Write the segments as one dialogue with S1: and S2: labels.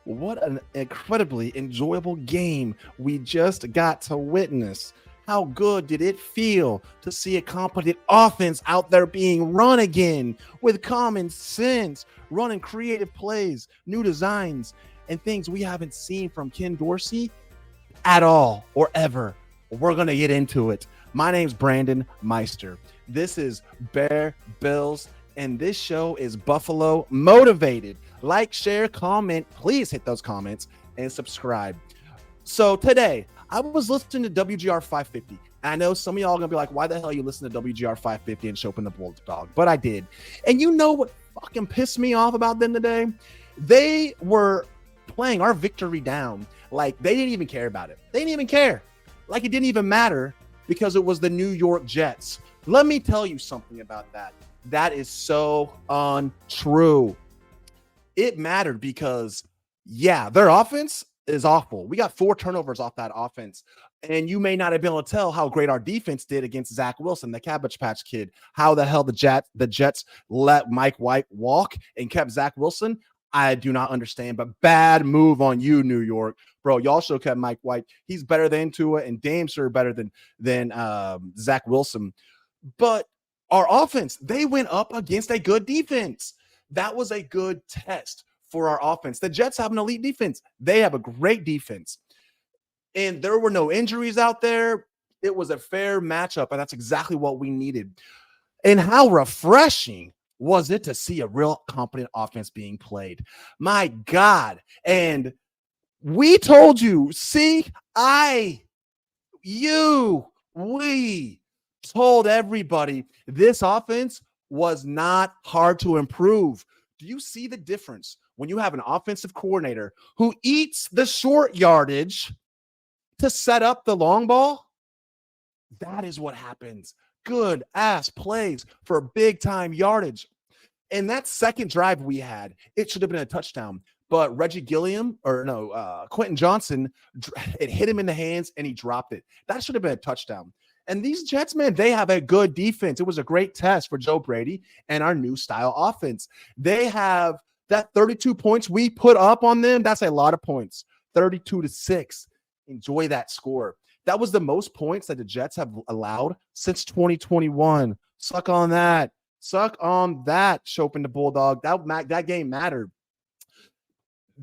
S1: What an incredibly enjoyable game we just got to witness. How good did it feel to see a competent offense out there being run again with common sense, running creative plays, new designs, and things we haven't seen from Ken Dorsey at all or ever? We're going to get into it. My name's Brandon Meister. This is Bear Bills, and this show is Buffalo Motivated. Like, share, comment. Please hit those comments and subscribe. So today, I was listening to WGR 550. I know some of y'all are going to be like, why the hell you listen to WGR 550 and Chopin the Bulldog? But I did. And you know what fucking pissed me off about them today? They were playing our victory down like they didn't even care about it. They didn't even care. Like it didn't even matter because it was the New York Jets. Let me tell you something about that. That is so untrue. It mattered because, yeah, their offense is awful. We got 4 turnovers off that offense. And you may not have been able to tell how great our defense did against Zack Wilson, the Cabbage Patch Kid. How the hell the Jets let Mike White walk and kept Zack Wilson. I do not understand, but bad move on you, New York. Bro, y'all should have kept Mike White. He's better than Tua and damn sure better than Zack Wilson. But our offense, they went up against a good defense. That was a good test for our offense. The Jets have an elite defense. They have a great defense. And there were no injuries out there. It was a fair matchup, and that's exactly what we needed. And how refreshing was it to see a real competent offense being played? My God. And we told you, we told everybody this offense was not hard to improve. Do you see the difference when you have an offensive coordinator who eats the short yardage to set up the long ball? That is what happens. Good ass plays for big time yardage. And that second drive we had, it should have been a touchdown. But Quentin Johnson, it hit him in the hands and he dropped it. That should have been a touchdown. And these Jets, man, they have a good defense. It was a great test for Joe Brady and our new style offense. They have that 32 points we put up on them. That's a lot of points. 32-6. Enjoy that score. That was the most points that the Jets have allowed since 2021. Suck on that. Suck on that, Chopin the Bulldog. That game mattered.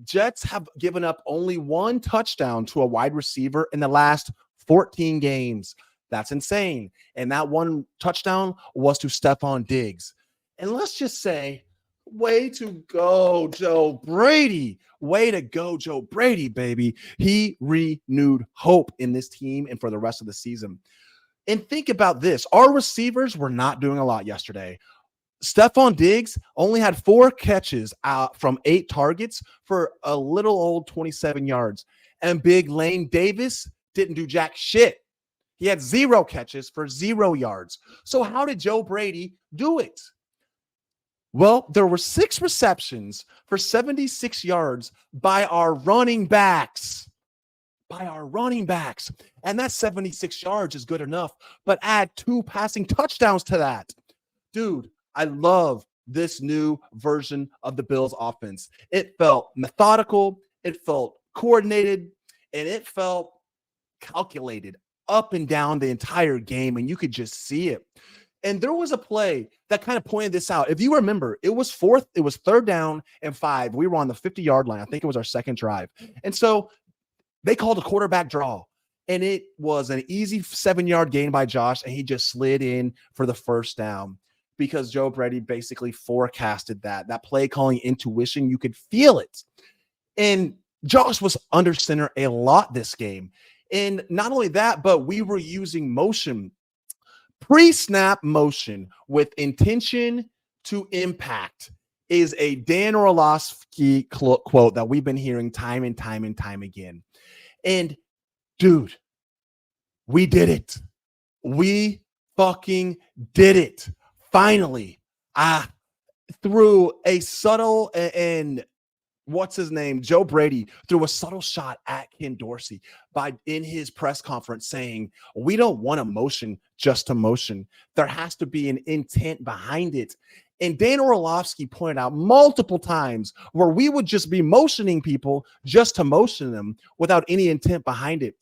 S1: Jets have given up only 1 touchdown to a wide receiver in the last 14 games. That's insane. And that 1 touchdown was to Stefon Diggs. And let's just say, way to go, Joe Brady. Way to go, Joe Brady, baby. He renewed hope in this team and for the rest of the season. And think about this. Our receivers were not doing a lot yesterday. Stefon Diggs only had 4 catches out from 8 targets for a little old 27 yards. And big Lane Davis didn't do jack shit. He had 0 catches for 0 yards. So how did Joe Brady do it? Well, there were 6 receptions for 76 yards by our running backs. And that 76 yards is good enough, but add 2 passing touchdowns to that. Dude, I love this new version of the Bills offense. It felt methodical, it felt coordinated, and it felt calculated up and down the entire game, and you could just see it. And there was a play that kind of pointed this out. If you remember, it was 3rd down and 5. We were on the 50-yard line. I think it was our second drive. And so they called a quarterback draw, and it was an easy 7-yard gain by Josh, and he just slid in for the first down because Joe Brady basically forecasted that play calling intuition. You could feel it. And Josh was under center a lot this game. And not only that, but we were using motion, pre-snap motion with intention to impact is a Dan Orlovsky quote that we've been hearing time and time and time again. And dude, we did it. We fucking did it. Finally, through a subtle and what's his name? Joe Brady threw a subtle shot at Ken Dorsey in his press conference saying, we don't want a motion just to motion. There has to be an intent behind it. And Dan Orlovsky pointed out multiple times where we would just be motioning people just to motion them without any intent behind it.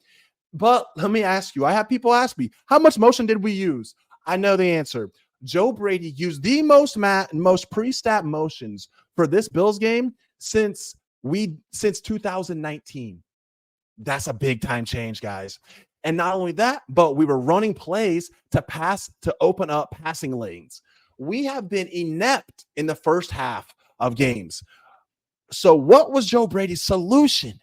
S1: But let me ask you, I have people ask me, how much motion did we use? I know the answer. Joe Brady used the most pre-snap motions for this Bills game since 2019. That's a big time change, guys. And not only that, but we were running plays to open up passing lanes. We have been inept in the first half of games. So what was Joe Brady's solution?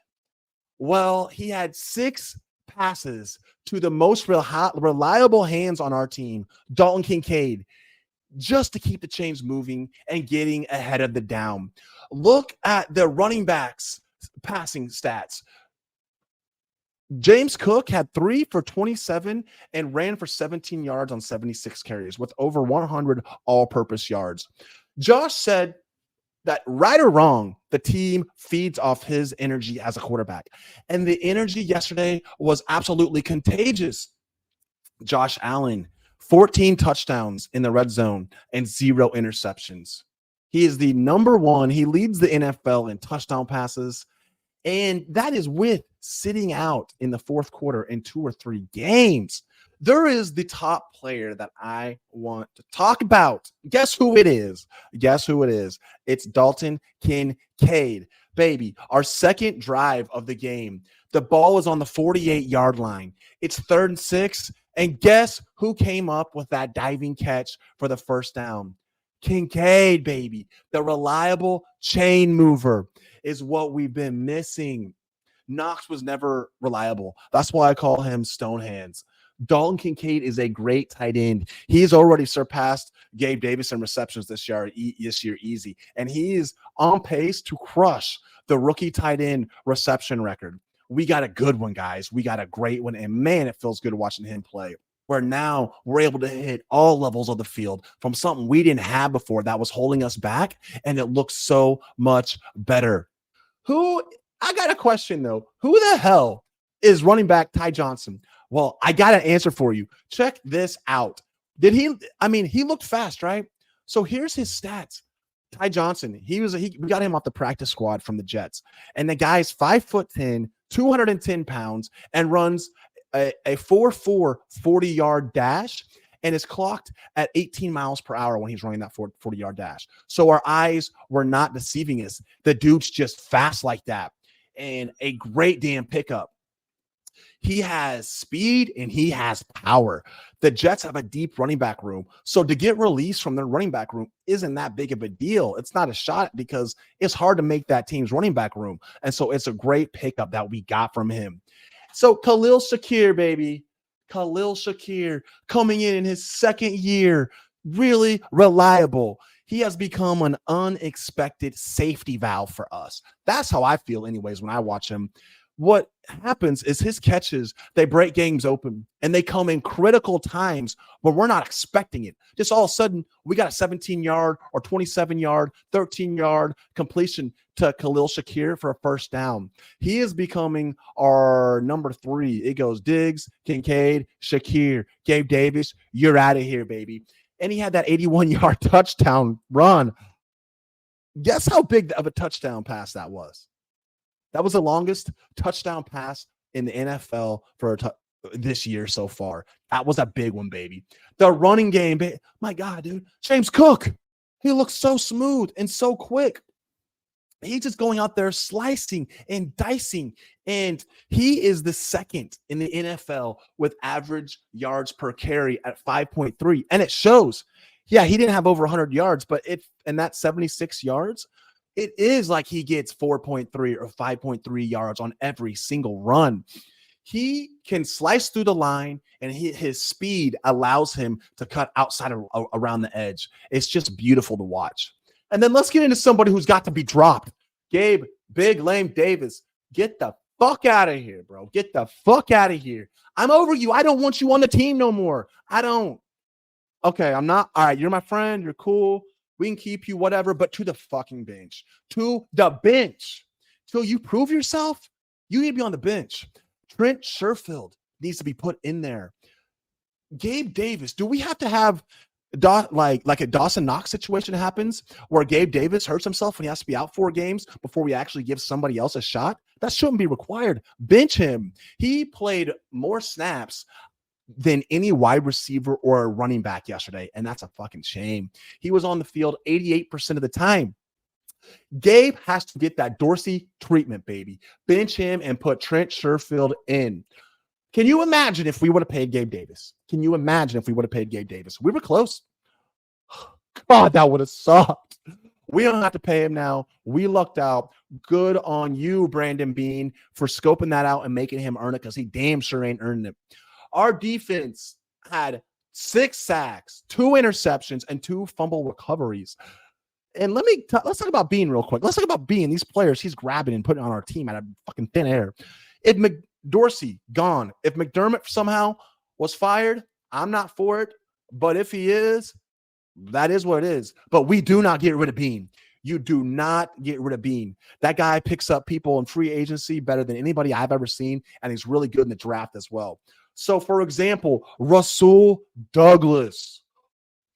S1: Well, he had 6 passes to the most reliable hands on our team, Dalton Kincaid, just to keep the chains moving and getting ahead of the down. Look at the running backs passing stats. James Cook had 3 for 27 and ran for 17 yards on 76 carries with over 100 all-purpose yards. Josh said that right or wrong, the team feeds off his energy as a quarterback. And the energy yesterday was absolutely contagious. Josh Allen, 14 touchdowns in the red zone and 0 interceptions. He is the number 1. He leads the NFL in touchdown passes. And that is with sitting out in the fourth quarter in 2 or 3 games. There is the top player that I want to talk about. Guess who it is? Guess who it is? It's Dalton Kincaid. Baby, our second drive of the game. The ball is on the 48-yard line. It's 3rd and 6. And guess who came up with that diving catch for the first down? Kincaid, baby. The reliable chain mover is what we've been missing. Knox was never reliable. That's why I call him Stone Hands. Dalton Kincaid is a great tight end. He's already surpassed Gabe Davis in receptions this year easy. And he is on pace to crush the rookie tight end reception record. We got a good one, guys. We got a great one. And man, it feels good watching him play. Where now we're able to hit all levels of the field from something we didn't have before that was holding us back. And it looks so much better. I got a question though. Who the hell is running back Ty Johnson? Well, I got an answer for you. Check this out. He looked fast, right? So here's his stats. Ty Johnson, we got him off the practice squad from the Jets. And the guy's 5'10", 210 pounds, and runs a 4.4 40-yard dash and is clocked at 18 miles per hour when he's running that 40-yard dash. So our eyes were not deceiving us. The dude's just fast like that and a great damn pickup. He has speed and he has power. The Jets have a deep running back room. So to get released from their running back room isn't that big of a deal. It's not a shot because it's hard to make that team's running back room. And so it's a great pickup that we got from him. So Khalil Shakir, baby. Khalil Shakir coming in his second year, really reliable. He has become an unexpected safety valve for us. That's how I feel anyways when I watch him. What happens is his catches, they break games open and they come in critical times where we're not expecting it. Just all of a sudden, we got a 17-yard or 27-yard, 13-yard completion to Khalil Shakir for a first down. He is becoming our number 3. It goes Diggs, Kincaid, Shakir, Gabe Davis. You're out of here, baby. And he had that 81-yard touchdown run. Guess how big of a touchdown pass that was? That was the longest touchdown pass in the NFL for this year so far. That was a big one, baby. The running game, my God, dude. James Cook, he looks so smooth and so quick. He's just going out there slicing and dicing, and he is the second in the NFL with average yards per carry at 5.3, and it shows. Yeah, he didn't have over 100 yards, but and that's 76 yards. It is like he gets 4.3 or 5.3 yards on every single run. He can slice through the line, and his speed allows him to cut outside of around the edge. It's just beautiful to watch. And then let's get into somebody who's got to be dropped. Gabe, Big Lame Davis, get the fuck out of here, bro. Get the fuck out of here. I'm over you. I don't want you on the team no more. I don't. Okay, I'm not. All right, you're my friend. You're cool. We can keep you, whatever, but to the fucking bench. To the bench. Till you prove yourself, you need to be on the bench. Trent Sherfield needs to be put in there. Gabe Davis, do we have to have like a Dawson Knox situation happens where Gabe Davis hurts himself and he has to be out 4 games before we actually give somebody else a shot, that shouldn't be required. Bench him. He played more snaps than any wide receiver or a running back yesterday, and that's a fucking shame. He was on the field 88% of the time. Gabe has to get that Dorsey treatment, baby. Bench him and put Trent Sherfield in. Can you imagine if we would have paid Gabe Davis? Can you imagine if we would have paid Gabe Davis? We were close. God, that would have sucked. We don't have to pay him now. We lucked out. Good on you, Brandon Beane, for scoping that out and making him earn it, because he damn sure ain't earning it. Our defense had 6 sacks, 2 interceptions, and 2 fumble recoveries. And let's talk about Beane real quick. Let's talk about Beane. These players he's grabbing and putting on our team out of fucking thin air. If Dorsey gone, if McDermott somehow was fired, I'm not for it. But if he is, that is what it is. But we do not get rid of Beane. You do not get rid of Beane. That guy picks up people in free agency better than anybody I've ever seen, and he's really good in the draft as well. So, for example, Rasul Douglas.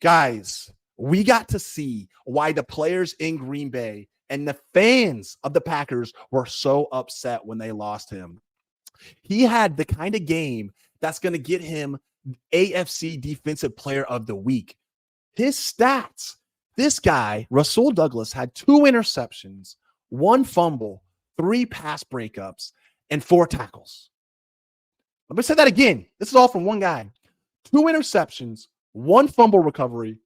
S1: Guys, we got to see why the players in Green Bay and the fans of the Packers were so upset when they lost him. He had the kind of game that's going to get him AFC Defensive Player of the Week. His stats, this guy, Rasul Douglas, had 2 interceptions, 1 fumble, 3 pass breakups, and 4 tackles. Let me say that again. This is all from one guy. 2 interceptions, 1 fumble recovery,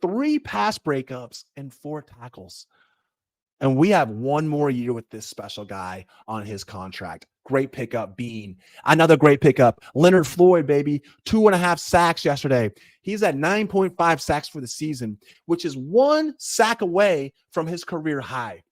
S1: 3 pass breakups, and 4 tackles. And we have 1 more year with this special guy on his contract. Great pickup, Beane. Another great pickup, Leonard Floyd, baby. 2.5 sacks yesterday. He's at 9.5 sacks for the season, which is 1 sack away from his career high.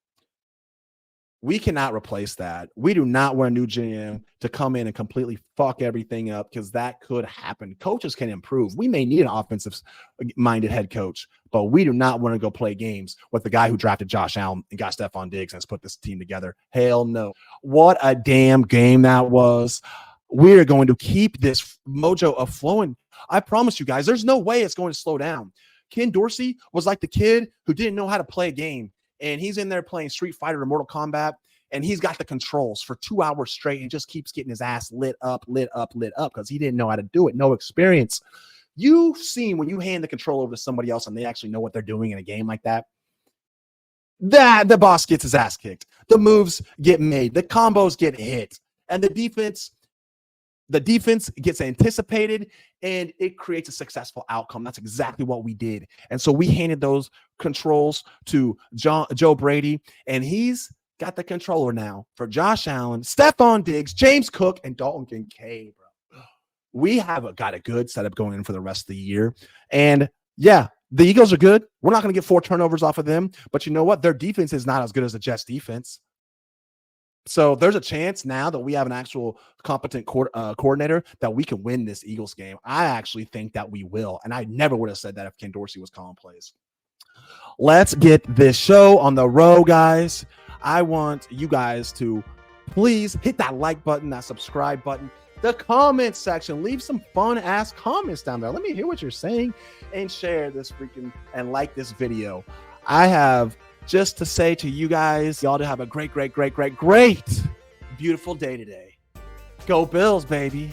S1: We cannot replace that. We do not want a new GM to come in and completely fuck everything up, because that could happen. Coaches can improve. We may need an offensive-minded head coach, but we do not want to go play games with the guy who drafted Josh Allen and got Stefon Diggs and has put this team together. Hell no. What a damn game that was. We're going to keep this mojo of flowing. I promise you guys, there's no way it's going to slow down. Ken Dorsey was like the kid who didn't know how to play a game. And he's in there playing Street Fighter or Mortal Kombat, and he's got the controls for 2 hours straight and just keeps getting his ass lit up because he didn't know how to do it. No experience. You've seen when you hand the control over to somebody else and they actually know what they're doing in a game like that, the boss gets his ass kicked. The moves get made. The combos get hit. And the defense gets anticipated, and it creates a successful outcome. That's exactly what we did. And so we handed those controls to Joe Brady, and he's got the controller now for Josh Allen, Stefon Diggs, James Cook, and Dalton Kincaid, bro. We have got a good setup going in for the rest of the year. And yeah, the Eagles are good. We're not going to get 4 turnovers off of them, but you know what? Their defense is not as good as the Jets defense. So there's a chance now that we have an actual competent coordinator that we can win this Eagles game. I actually think that we will. And I never would have said that if Ken Dorsey was calling plays. Let's get this show on the road, guys. I want you guys to please hit that like button, that subscribe button, the comment section. Leave some fun-ass comments down there. Let me hear what you're saying, and share this freaking and like this video. I have just to say to you guys, y'all to have a great, beautiful day today. Go Bills, baby.